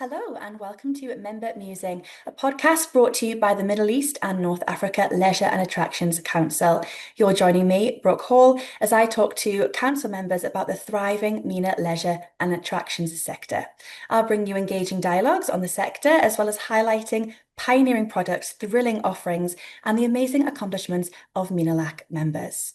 Hello and welcome to Member Musing, a podcast brought to you by the Middle East and North Africa Leisure and Attractions Council. You're joining me, Brooke Hall, as I talk to council members about the thriving MENA leisure and attractions sector. I'll bring you engaging dialogues on the sector, as well as highlighting pioneering products, thrilling offerings, and the amazing accomplishments of MENA-LAC members.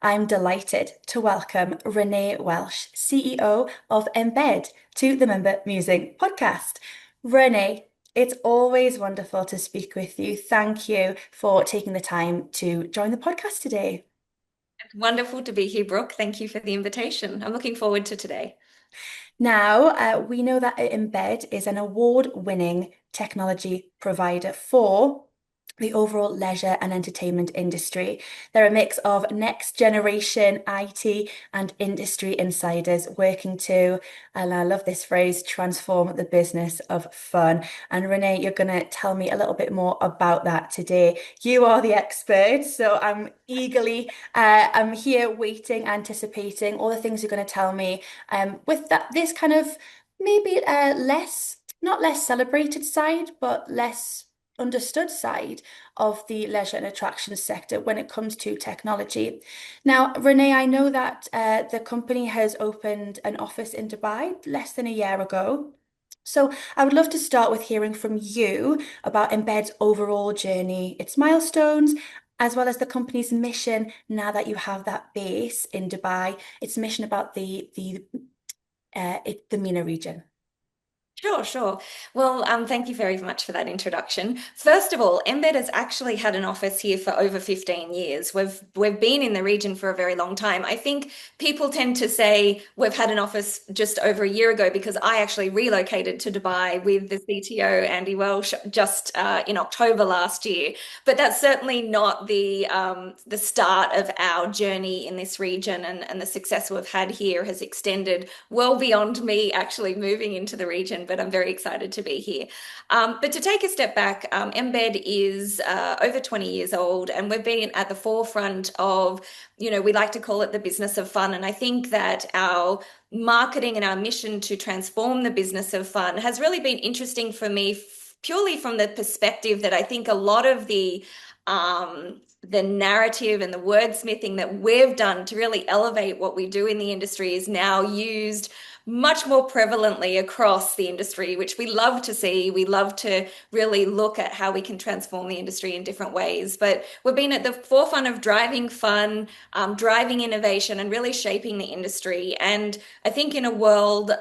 I'm delighted to welcome Renee Welsh, CEO of Embed, to the Member Musing podcast. Renee, it's always wonderful to speak with you. Thank you for taking the time to join the podcast today. Wonderful to be here, Brooke. Thank you for the invitation. I'm looking forward to today. Now, we know that Embed is an award-winning technology provider for the overall leisure and entertainment industry. They're a mix of next generation IT and industry insiders working to, and I love this phrase, transform the business of fun. And Renee, you're going to tell me a little bit more about that today. You are the expert, so I'm here waiting, anticipating all the things you're going to tell me. With this kind of maybe not less celebrated side, but less understood side of the leisure and attractions sector when it comes to technology. Now, Renee, I know that the company has opened an office in Dubai less than a year ago. So I would love to start with hearing from you about Embed's overall journey, its milestones, as well as the company's mission now that you have that base in Dubai, its mission about the MENA region. Sure, sure. Well, thank you very much for that introduction. First of all, Embed has actually had an office here for over 15 years. We've been in the region for a very long time. I think people tend to say we've had an office just over a year ago because I actually relocated to Dubai with the CTO, Andy Welsh, just in October last year. But that's certainly not the start of our journey in this region, and the success we've had here has extended well beyond me actually moving into the region, but I'm very excited to be here. But to take a step back, Embed is over 20 years old, and we've been at the forefront of, we like to call it the business of fun. And I think that our marketing and our mission to transform the business of fun has really been interesting for me, purely from the perspective that I think a lot of the narrative and the wordsmithing that we've done to really elevate what we do in the industry is now used much more prevalently across the industry, which we love to see. We love to really look at how we can transform the industry in different ways. But we've been at the forefront of driving fun, driving innovation, and really shaping the industry. And I think in a world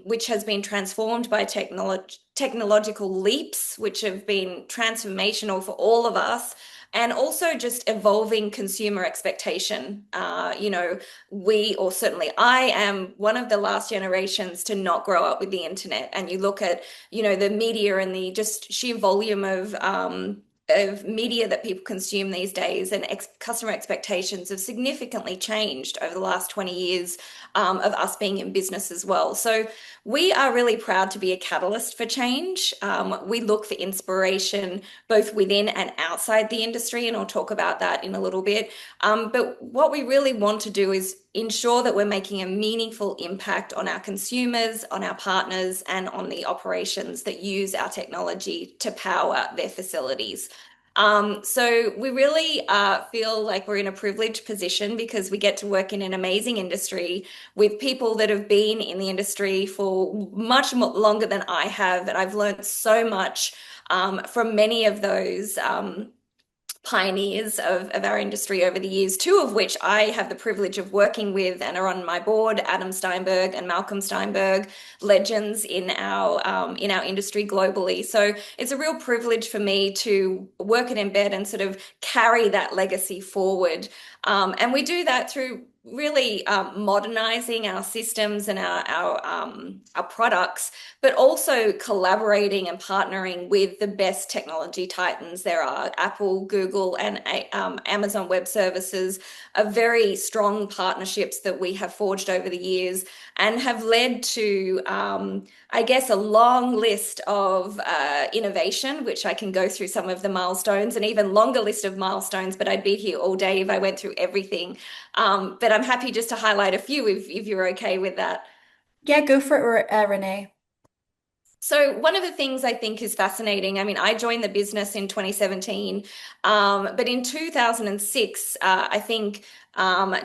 which has been transformed by technological leaps, which have been transformational for all of us, and also just evolving consumer expectation. Or certainly I am one of the last generations to not grow up with the internet. And you look at, the media and the just sheer volume of media that people consume these days, and customer expectations have significantly changed over the last 20 years of us being in business as well. So we are really proud to be a catalyst for change. We look for inspiration both within and outside the industry, and I'll talk about that in a little bit. But what we really want to do is ensure that we're making a meaningful impact on our consumers, on our partners, and on the operations that use our technology to power their facilities. So we really feel like we're in a privileged position because we get to work in an amazing industry with people that have been in the industry for much longer than I have. And I've learned so much from many of those pioneers of our industry over the years, two of which I have the privilege of working with and are on my board, Adam Steinberg and Malcolm Steinberg, legends in our industry globally. So it's a real privilege for me to work at Embed and sort of carry that legacy forward. And we do that through really modernizing our systems and our products, but also collaborating and partnering with the best technology titans there are. Apple, Google, and Amazon Web Services are very strong partnerships that we have forged over the years and have led to, I guess, a long list of innovation, which I can go through some of the milestones, and even longer list of milestones, but I'd be here all day if I went through everything. But I'm happy just to highlight a few if you're okay with that. Yeah, go for it, Renee. So one of the things I think is fascinating, I mean, I joined the business in 2017, but in 2006, I think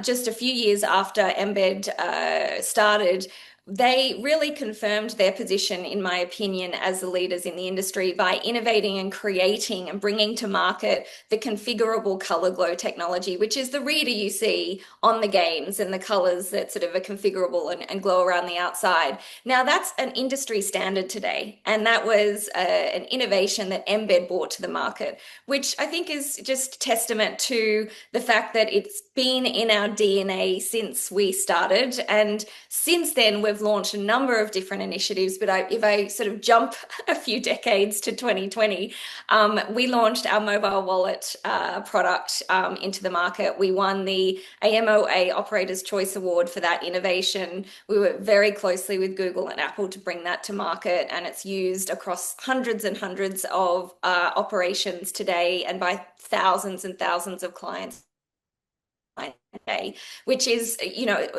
just a few years after Embed started, they really confirmed their position, in my opinion, as the leaders in the industry by innovating and creating and bringing to market the configurable color glow technology, which is the reader you see on the games and the colors that sort of are configurable and glow around the outside. Now, that's an industry standard today, and that was an innovation that Embed brought to the market, which I think is just testament to the fact that it's been in our DNA since we started. And since then, we've launched a number of different initiatives. But if I sort of jump a few decades to 2020, we launched our mobile wallet product into the market. We won the AMOA Operator's Choice Award for that innovation. We worked very closely with Google and Apple to bring that to market, and it's used across hundreds and hundreds of operations today and by thousands and thousands of clients day, which is,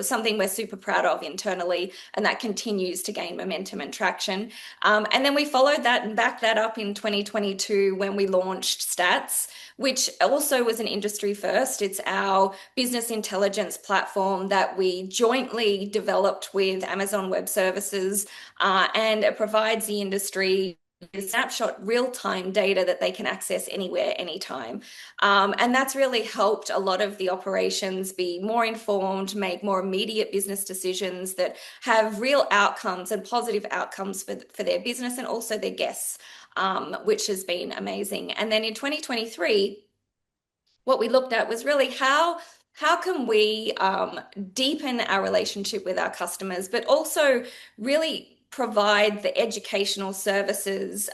something we're super proud of internally, and that continues to gain momentum and traction. And then we followed that and backed that up in 2022 when we launched Stats, which also was an industry first. It's our business intelligence platform that we jointly developed with Amazon Web Services, and it provides the industry snapshot real-time data that they can access anywhere, anytime. And that's really helped a lot of the operations be more informed, make more immediate business decisions that have real outcomes and positive outcomes for their business and also their guests, which has been amazing. And then in 2023, what we looked at was really how can we deepen our relationship with our customers, but also really provide the educational services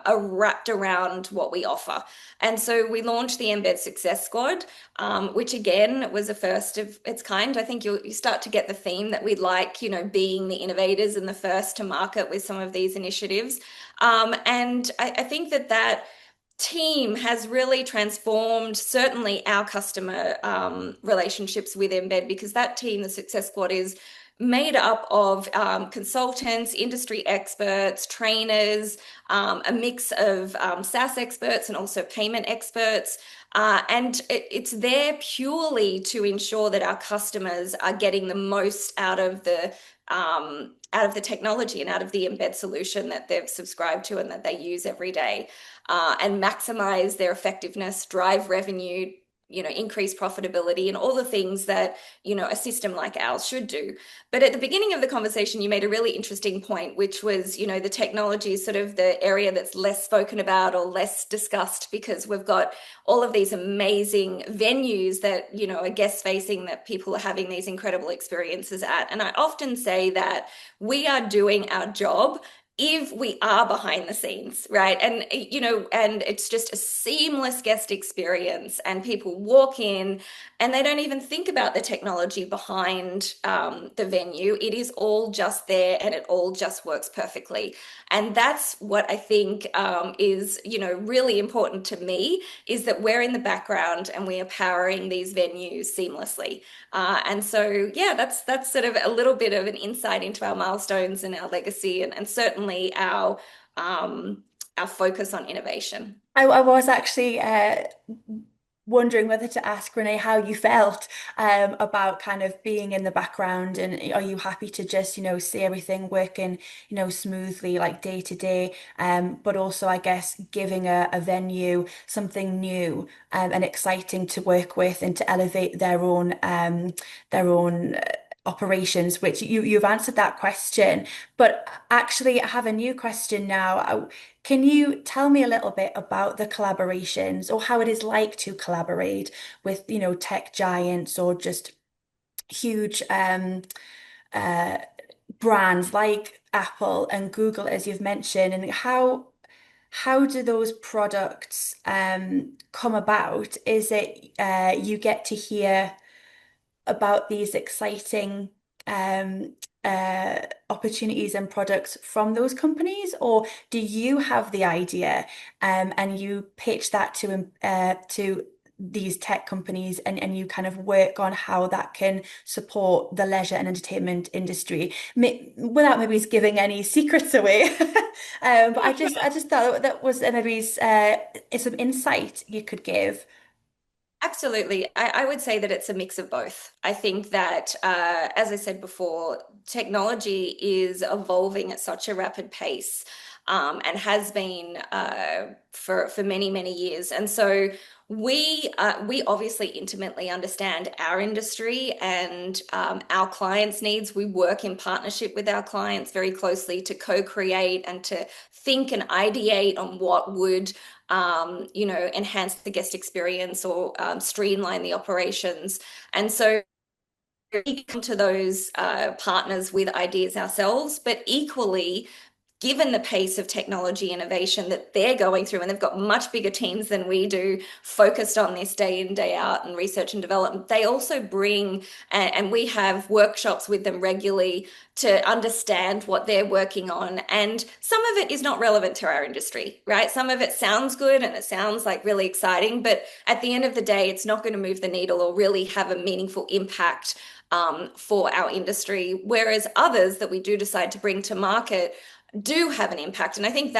wrapped around what we offer. And so we launched the Embed Success Squad, which again was a first of its kind. I think you start to get the theme that we like, being the innovators and the first to market with some of these initiatives. And I think that team has really transformed certainly our customer relationships with Embed, because that team, the Success Squad, is made up of consultants, industry experts, trainers, a mix of SaaS experts and also payment experts. And it's there purely to ensure that our customers are getting the most out of the technology and out of the Embed solution that they've subscribed to and that they use every day, and maximize their effectiveness, drive revenue, increase profitability, and all the things that, a system like ours should do. But at the beginning of the conversation, you made a really interesting point, which was, the technology is sort of the area that's less spoken about or less discussed, because we've got all of these amazing venues that, are guest facing, that people are having these incredible experiences at. And I often say that we are doing our job if we are behind the scenes, right? And, and it's just a seamless guest experience, and people walk in and they don't even think about the technology behind the venue. It is all just there and it all just works perfectly. And that's what I think is, really important to me, is that we're in the background and we are powering these venues seamlessly. And so, yeah, that's sort of a little bit of an insight into our milestones and our legacy, and certainly our focus on innovation. I was actually wondering whether to ask Renee how you felt about kind of being in the background, and are you happy to just, see everything working, smoothly like day to day, but also I guess giving a venue something new and exciting to work with and to elevate their own operations, which you've answered that question. But actually, I have a new question now. Can you tell me a little bit about the collaborations, or how it is like to collaborate with, tech giants or just huge uh, brands like Apple and Google, as you've mentioned, and how do those products come about? Is it you get to hear about these exciting um, opportunities and products from those companies, or do you have the idea and you pitch that to these tech companies and you kind of work on how that can support the leisure and entertainment industry without maybe giving any secrets away. But I just thought that was maybe some insight you could give. Absolutely. I would say that it's a mix of both. I think that, as I said before, technology is evolving at such a rapid pace, and has been for many, many years. And so we obviously intimately understand our industry and our clients' needs. We work in partnership with our clients very closely to co-create and to think and ideate on what would enhance the guest experience or streamline the operations. And so we come to those partners with ideas ourselves, but equally, given the pace of technology innovation that they're going through, and they've got much bigger teams than we do focused on this day in, day out, and research and development, they also bring, and we have workshops with them regularly to understand what they're working on. And some of it is not relevant to our industry, right? Some of it sounds good and it sounds like really exciting, but at the end of the day, it's not going to move the needle or really have a meaningful impact for our industry. Whereas others that we do decide to bring to market do have an impact. And I think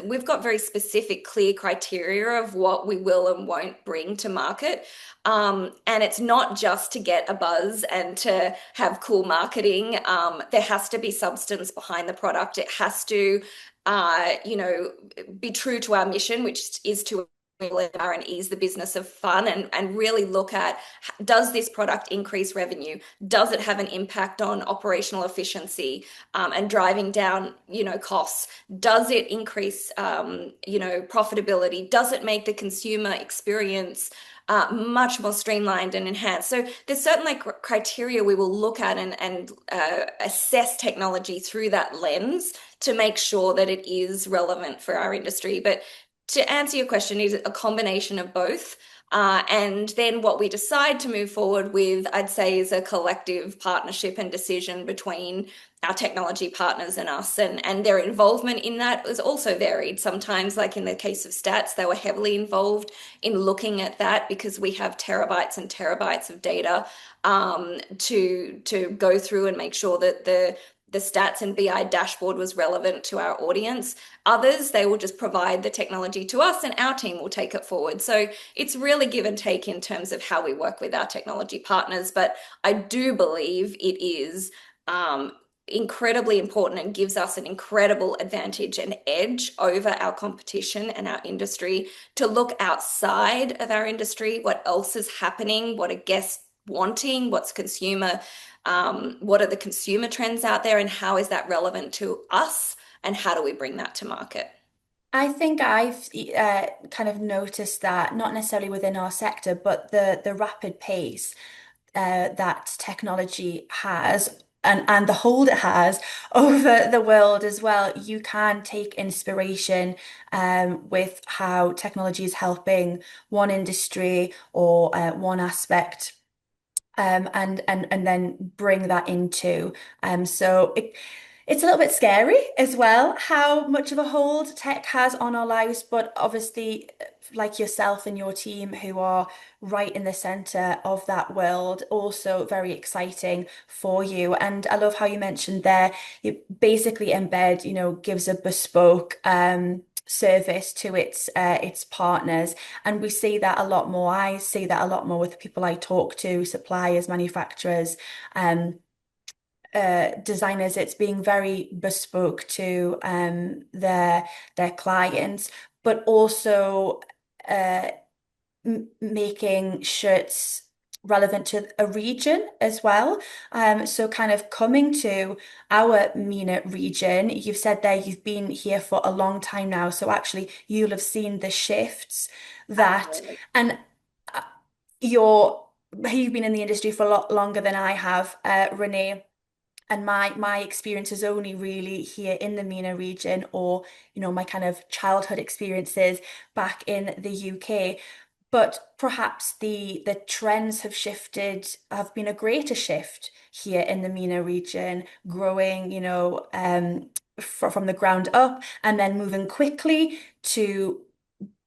we've got very specific, clear criteria of what we will and won't bring to market. And it's not just to get a buzz and to have cool marketing. There has to be substance behind the product. It has to, be true to our mission, which is to and ease the business of fun, and really look at, does this product increase revenue? Does it have an impact on operational efficiency and driving down, costs? Does it increase, profitability? Does it make the consumer experience much more streamlined and enhanced? So there's certainly criteria we will look at and assess technology through that lens to make sure that it is relevant for our industry. But to answer your question, is a combination of both. And then what we decide to move forward with, I'd say, is a collective partnership and decision between our technology partners and us. And their involvement in that is also varied. Sometimes, like in the case of stats, they were heavily involved in looking at that because we have terabytes and terabytes of data to go through and make sure that the stats and BI dashboard was relevant to our audience. Others, they will just provide the technology to us and our team will take it forward. So it's really give and take in terms of how we work with our technology partners. But I do believe it is incredibly important and gives us an incredible advantage and edge over our competition and our industry to look outside of our industry, what else is happening, what are guests wanting, what are the consumer trends out there, and how is that relevant to us, and how do we bring that to market? I think I've kind of noticed that, not necessarily within our sector, but the rapid pace that technology has and the hold it has over the world as well. You can take inspiration with how technology is helping one industry or one aspect. And then bring that into it's a little bit scary as well how much of a hold tech has on our lives, but obviously like yourself and your team who are right in the center of that world, also very exciting for you. And I love how you mentioned there, you basically Embed, gives a bespoke service to its partners, and we see that a lot more. I see that a lot more with the people I talk to, suppliers, manufacturers, designers. It's being very bespoke to their clients, but also uh, making shirts relevant to a region as well. So kind of coming to our MENA region, you've said there you've been here for a long time now. So actually you'll have seen the shifts that, Absolutely. and uh, you're, you've been in the industry for a lot longer than I have, Renee. And my experience is only really here in the MENA region, or my kind of childhood experiences back in the UK. But perhaps the trends have shifted, have been a greater shift here in the MENA region, growing, from the ground up and then moving quickly to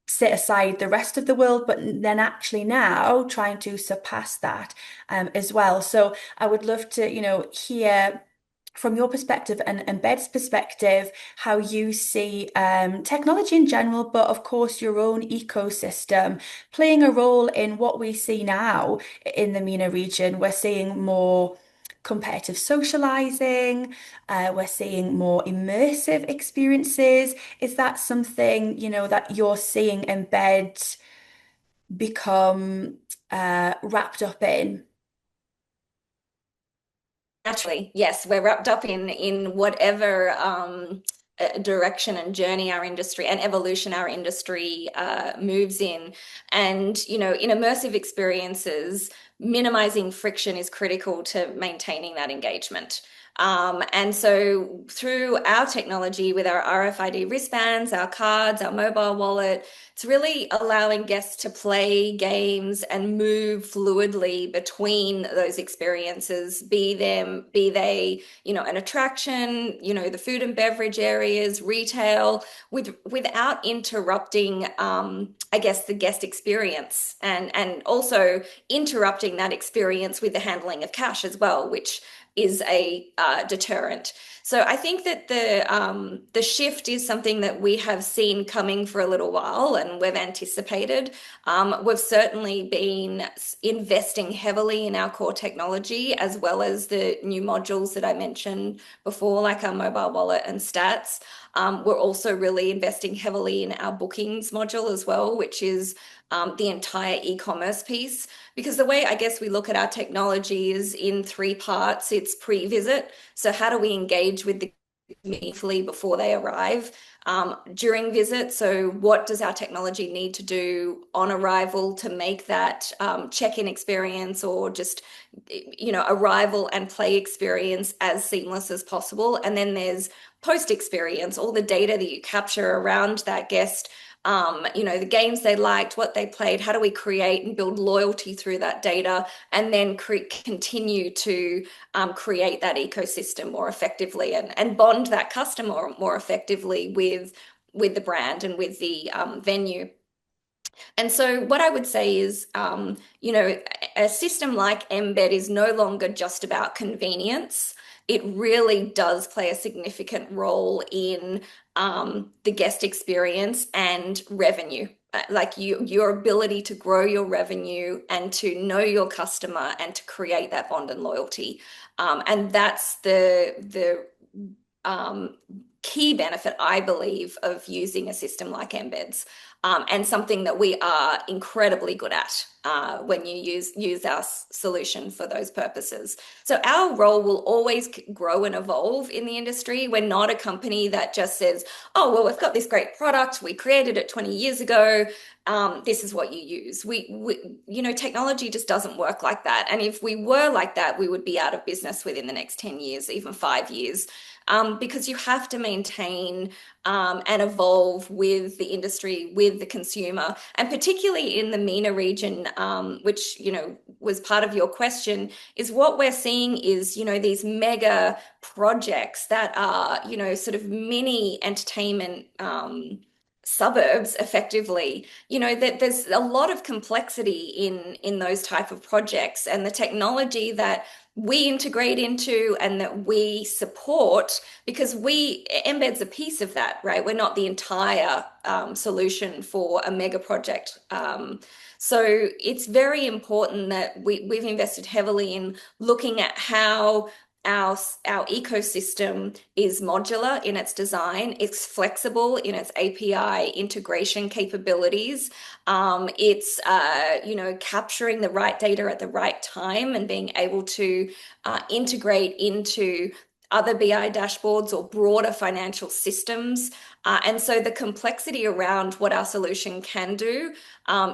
sit aside the rest of the world, but then actually now trying to surpass that as well. So I would love to, hear from your perspective and Embed's perspective, how you see technology in general, but of course your own ecosystem playing a role in what we see now in the MENA region. We're seeing more competitive socializing, we're seeing more immersive experiences. Is that something, that you're seeing Embed become wrapped up in? Naturally, yes, we're wrapped up in whatever direction and journey our industry and evolution our industry moves in. And, in immersive experiences, minimizing friction is critical to maintaining that engagement. And so through our technology with our RFID wristbands, our cards, our mobile wallet, it's really allowing guests to play games and move fluidly between those experiences, be they, an attraction, the food and beverage areas, retail, without interrupting, I guess, the guest experience, and also interrupting that experience with the handling of cash as well, which is a deterrent. So I think that the shift is something that we have seen coming for a little while, and we've anticipated. We've certainly been investing heavily in our core technology, as well as the new modules that I mentioned before, like our mobile wallet and stats. We're also really investing heavily in our bookings module as well, which is the entire e-commerce piece. Because the way I guess we look at our technology is in three parts. It's pre-visit. So how do we engage with the meaningfully before they arrive? During visit, so what does our technology need to do on arrival to make that check-in experience, or just arrival and play experience as seamless as possible? And then there's post experience, all the data that you capture around that guest, the games they liked, what they played, how do we create and build loyalty through that data, and then continue to create that ecosystem more effectively, and bond that customer more effectively with the brand and with the venue. And so what I would say is, a system like Embed is no longer just about convenience. It really does play a significant role in the guest experience and revenue. Like your ability to grow your revenue and to know your customer and to create that bond and loyalty. And that's the key benefit, I believe, of using a system like Embeds, and something that we are incredibly good at when you use our solution for those purposes. So our role will always grow and evolve in the industry. We're not a company that just says, oh, well, we've got this great product, we created it 20 years ago, this is what you use. Technology just doesn't work like that. And if we were like that, we would be out of business within the next 10 years, even 5 years. Because you have to maintain and evolve with the industry, with the consumer, and particularly in the MENA region, which was part of your question, is what we're seeing is these mega projects that are sort of mini entertainment suburbs, effectively. That there's a lot of complexity in those type of projects, and the technology that we integrate into and that we support, because Embed's a piece of that, right? We're not the entire solution for a mega project. So it's very important that we've invested heavily in looking at how our ecosystem is modular in its design, it's flexible in its API integration capabilities. It's capturing the right data at the right time and being able to integrate into other BI dashboards or broader financial systems. And so the complexity around what our solution can do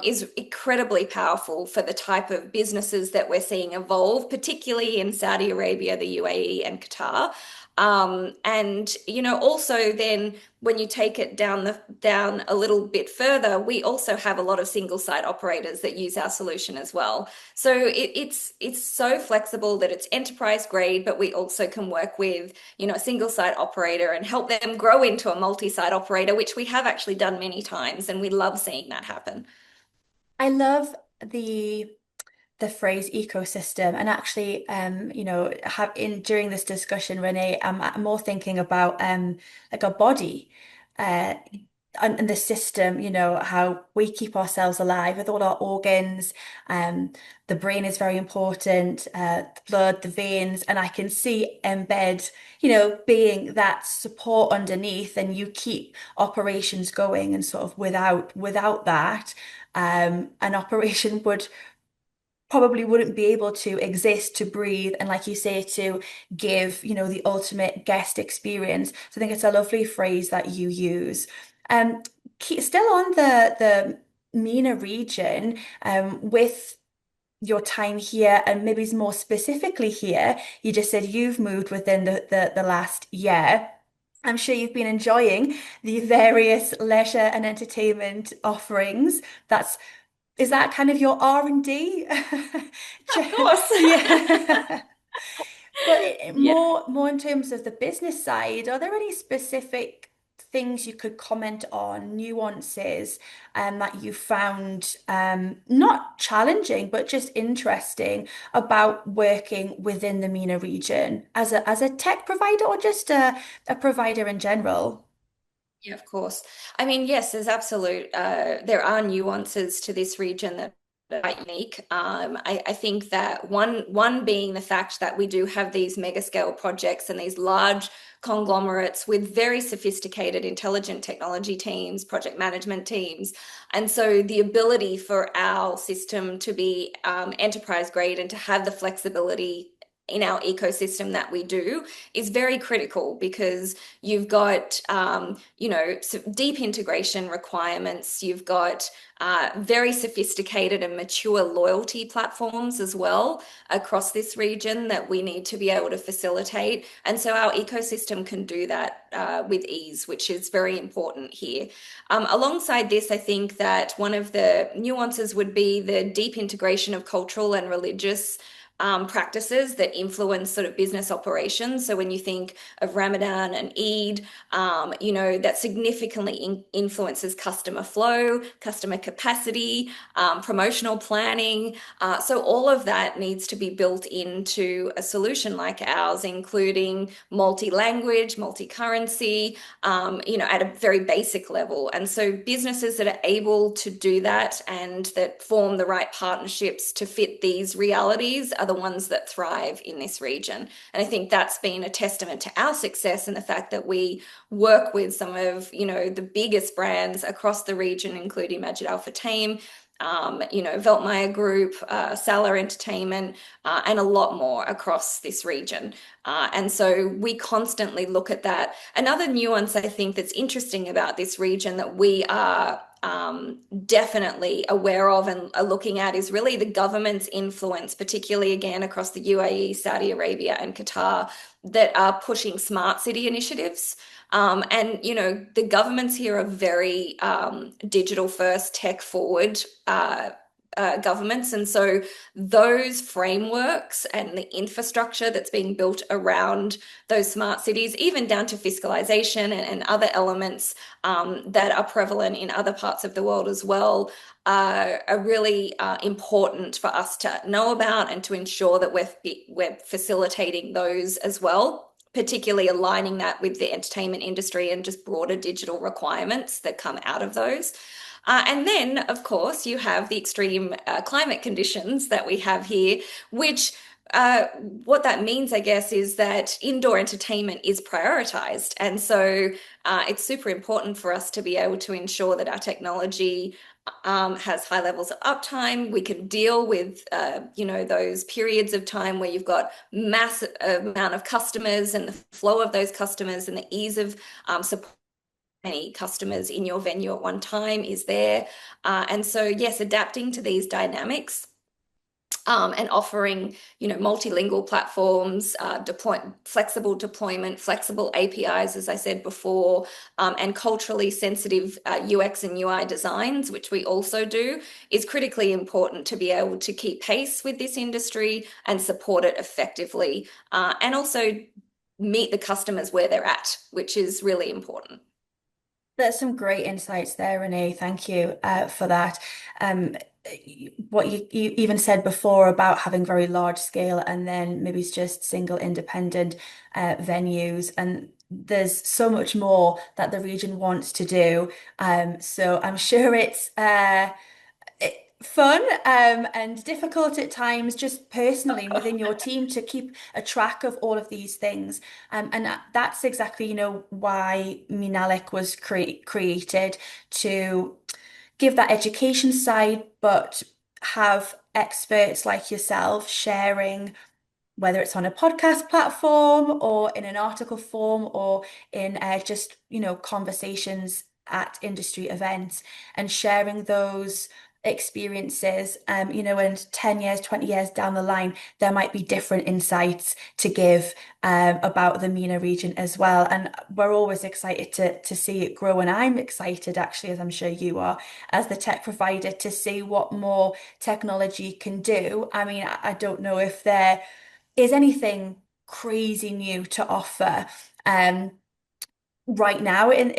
is incredibly powerful for the type of businesses that we're seeing evolve, particularly in Saudi Arabia, the UAE, and Qatar. And also then when you take it down a little bit further, we also have a lot of single site operators that use our solution as well. So it's so flexible that it's enterprise grade, but we also can work with, a single site operator and help them grow into a multi-site operator, which we have actually done many times, and we love seeing that happen. I love the phrase ecosystem, and actually have in during this discussion, Renee, I'm more thinking about like a body, uh and the system, how we keep ourselves alive with all our organs. The brain is very important, the blood, the veins, and I can see Embed, being that support underneath, and you keep operations going, and sort of without that, an operation would probably wouldn't be able to exist, to breathe, and like you say, to give, the ultimate guest experience. So I think it's a lovely phrase that you use. Um, Still on the MENA region, with your time here, and maybe more specifically here, you just said you've moved within the last year. I'm sure you've been enjoying the various leisure and entertainment offerings. Is that kind of your R&D? Of course. Yeah. But Yeah. more in terms of the business side, are there any specific things you could comment on, nuances, that you found not challenging, but just interesting about working within the MENA region as a tech provider, or just a provider in general? Yeah, of course. I mean, yes, there are nuances to this region that are quite unique. I think that one being the fact that we do have these mega scale projects and these large conglomerates with very sophisticated, intelligent technology teams, project management teams. And so the ability for our system to be enterprise grade and to have the flexibility in our ecosystem that we do is very critical, because you've got deep integration requirements. You've got very sophisticated and mature loyalty platforms as well across this region that we need to be able to facilitate. And so our ecosystem can do that with ease, which is very important here. Alongside this, I think that one of the nuances would be the deep integration of cultural and religious practices that influence sort of business operations. So when you think of Ramadan and Eid, that significantly influences customer flow, customer capacity, promotional planning. So all of that needs to be built into a solution like ours, including multi-language, multi-currency, at a very basic level. And so businesses that are able to do that and that form the right partnerships to fit these realities are the ones that thrive in this region. And I think that's been a testament to our success, and the fact that we work with some of, the biggest brands across the region, including Majid Al Futtaim, Veltmeyer Group, Salah Entertainment, and a lot more across this region. And so we constantly look at that. Another nuance I think that's interesting about this region that we are definitely aware of and are looking at is really the government's influence, particularly again across the UAE, Saudi Arabia, and Qatar, that are pushing smart city initiatives. The governments here are very digital first, tech forward governments. And so those frameworks and the infrastructure that's being built around those smart cities, even down to fiscalization and other elements that are prevalent in other parts of the world as well, are really important for us to know about and to ensure that we're facilitating those as well. Particularly aligning that with the entertainment industry and just broader digital requirements that come out of those. And then, of course, you have the extreme climate conditions that we have here, which what that means, I guess, is that indoor entertainment is prioritized. And so it's super important for us to be able to ensure that our technology has high levels of uptime. We can deal with, those periods of time where you've got massive amount of customers and the flow of those customers, and the ease of support many customers in your venue at one time is there. And so, yes, adapting to these dynamics and offering, multilingual platforms, flexible deployment, flexible APIs, as I said before, and culturally sensitive UX and UI designs, which we also do, is critically important to be able to keep pace with this industry and support it effectively, and also meet the customers where they're at, which is really important. There's some great insights there, Renee. Thank you for that. Um, what you even said before about having very large scale and then maybe it's just single independent venues. And there's so much more that the region wants to do. So I'm sure it's fun and difficult at times, just personally and within your team to keep a track of all of these things. And that's exactly, why Minalic was created to give that education side, but have experts like yourself sharing whether it's on a podcast platform or in an article form or in just, conversations at industry events and sharing those experiences, and 10 years, 20 years down the line, there might be different insights to give about the MENA region as well. And we're always excited to see it grow. And I'm excited, actually, as I'm sure you are, as the tech provider, to see what more technology can do. I mean, I don't know if there is anything crazy new to offer right now in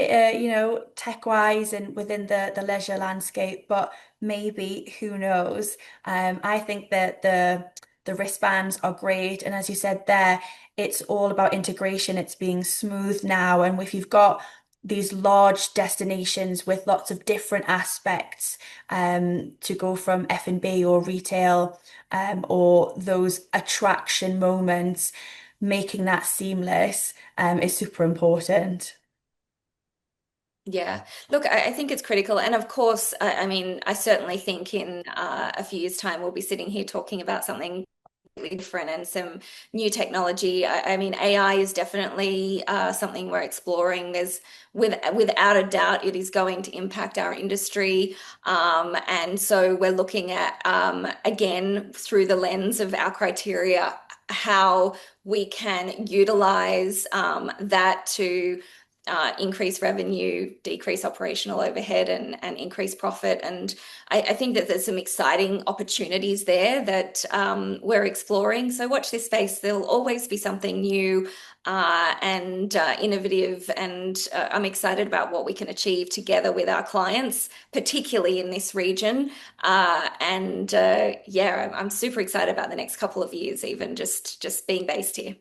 tech wise and within the leisure landscape, but maybe who knows. I think that the wristbands are great, and as you said there, it's all about integration. It's being smooth now, and if you've got these large destinations with lots of different aspects to go from F&B or retail or those attraction moments, making that seamless is super important. Yeah, look, I think it's critical. And of course, I mean, I certainly think in a few years' time, we'll be sitting here talking about something completely different and some new technology. I mean, AI is definitely something we're exploring. Without a doubt, it is going to impact our industry. And so we're looking at, again, through the lens of our criteria, how we can utilize that to increase revenue, decrease operational overhead, and increase profit. And I think that there's some exciting opportunities there that we're exploring. So watch this space. There'll always be something new and innovative. And I'm excited about what we can achieve together with our clients, particularly in this region. Yeah, I'm super excited about the next couple of years, even just being based here.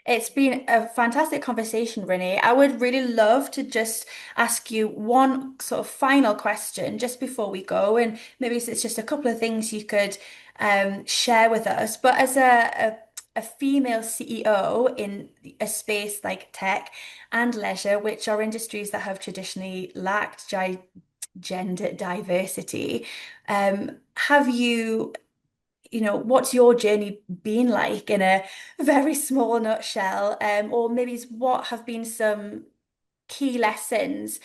It's been a fantastic conversation, Renee. I would really love to just ask you one sort of final question just before we go, and maybe it's just a couple of things you could share with us. But as a female CEO in a space like tech and leisure, which are industries that have traditionally lacked gender diversity, have you what's your journey been like in a very small nutshell? Or maybe what have been some key lessons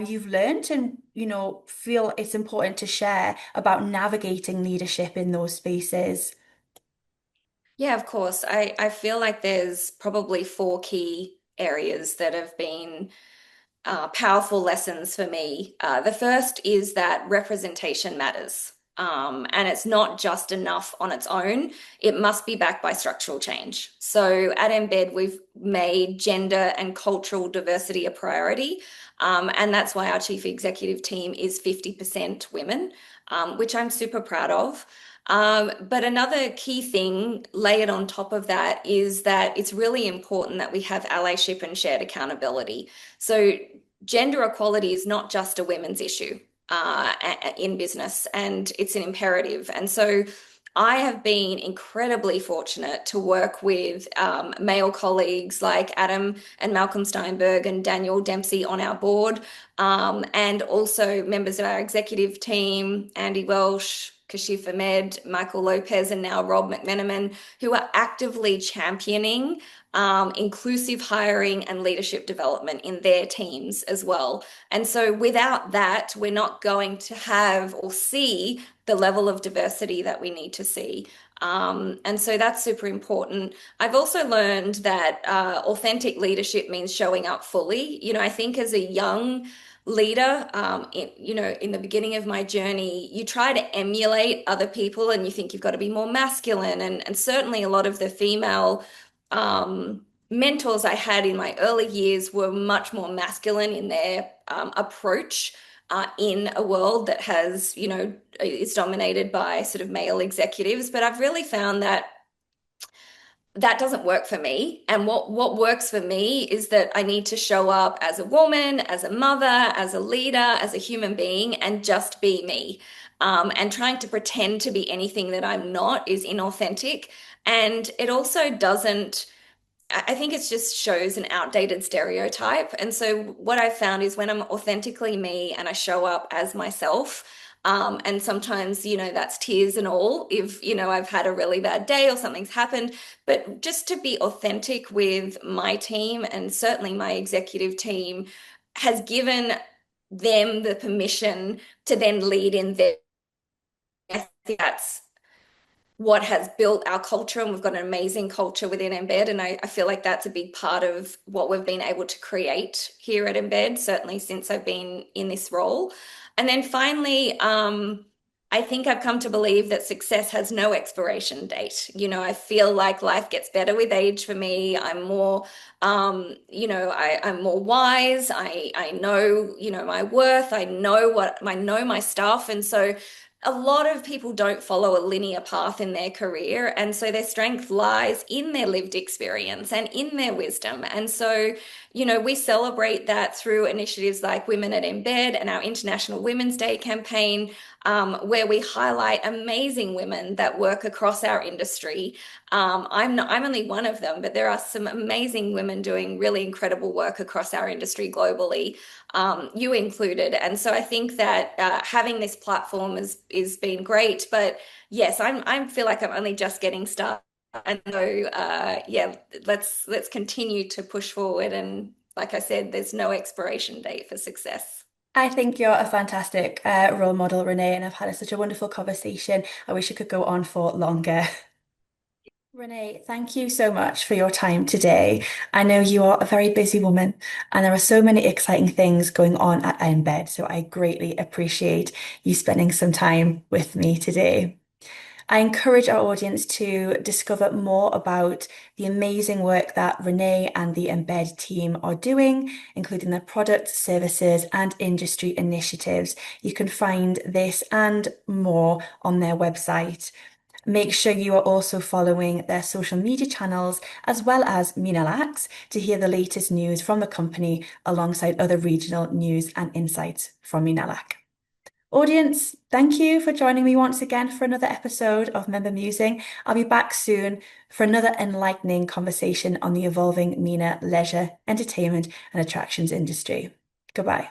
you've learned and, feel it's important to share about navigating leadership in those spaces? Yeah, of course. I feel like there's probably four key areas that have been powerful lessons for me. The first is that representation matters. And it's not just enough on its own. It must be backed by structural change. So at Embed, we've made gender and cultural diversity a priority. And that's why our chief executive team is 50% women, which I'm super proud of. But another key thing layered on top of that is that it's really important that we have allyship and shared accountability. So gender equality is not just a women's issue in business, and it's an imperative. And so I have been incredibly fortunate to work with male colleagues like Adam and Malcolm Steinberg and Daniel Dempsey on our board, and also members of our executive team, Andy Welsh, Kashif Ahmed, Michael Lopez, and now Rob McMenamin, who are actively championing inclusive hiring and leadership development in their teams as well. And so without that, we're not going to have or see the level of diversity that we need to see. And so that's super important. I've also learned that authentic leadership means showing up fully. I think as a young leader, in the beginning of my journey, you try to emulate other people and you think you've got to be more masculine. And certainly a lot of the female mentors I had in my early years were much more masculine in their approach in a world that is dominated by sort of male executives. But I've really found that that doesn't work for me. And what works for me is that I need to show up as a woman, as a mother, as a leader, as a human being, and just be me. And trying to pretend to be anything that I'm not is inauthentic. And it also doesn't, I think it just shows an outdated stereotype. And so what I've found is when I'm authentically me and I show up as myself, and sometimes, that's tears and all if, I've had a really bad day or something's happened, but just to be authentic with my team and certainly my executive team has given them the permission to then lead in their, I think that's what has built our culture, and we've got an amazing culture within Embed. And I feel like that's a big part of what we've been able to create here at Embed, certainly since I've been in this role. And then finally, I think I've come to believe that success has no expiration date. I feel like life gets better with age for me. I'm more, I'm more wise. I know, my worth. I know my stuff. And so a lot of people don't follow a linear path in their career. And so their strength lies in their lived experience and in their wisdom. And so, we celebrate that through initiatives like Women at Embed and our International Women's Day campaign, where we highlight amazing women that work across our industry. I'm only one of them, but there are some amazing women doing really incredible work across our industry globally, you included. And so I think that having this platform is been great. But yes, I feel like I'm only just getting started. And so yeah, let's continue to push forward. And like I said, there's no expiration date for success. I think you're a fantastic role model, Renee, and I've had such a wonderful conversation. I wish it could go on for longer. Renee, thank you so much for your time today. I know you are a very busy woman, and there are so many exciting things going on at Embed, so I greatly appreciate you spending some time with me today. I encourage our audience to discover more about the amazing work that Renee and the Embed team are doing, including their products, services, and industry initiatives. You can find this and more on their website. Make sure you are also following their social media channels as well as Minalax to hear the latest news from the company alongside other regional news and insights from Minalac. Audience, thank you for joining me once again for another episode of Member Musing. I'll be back soon for another enlightening conversation on the evolving MENA leisure, entertainment, and attractions industry. Goodbye.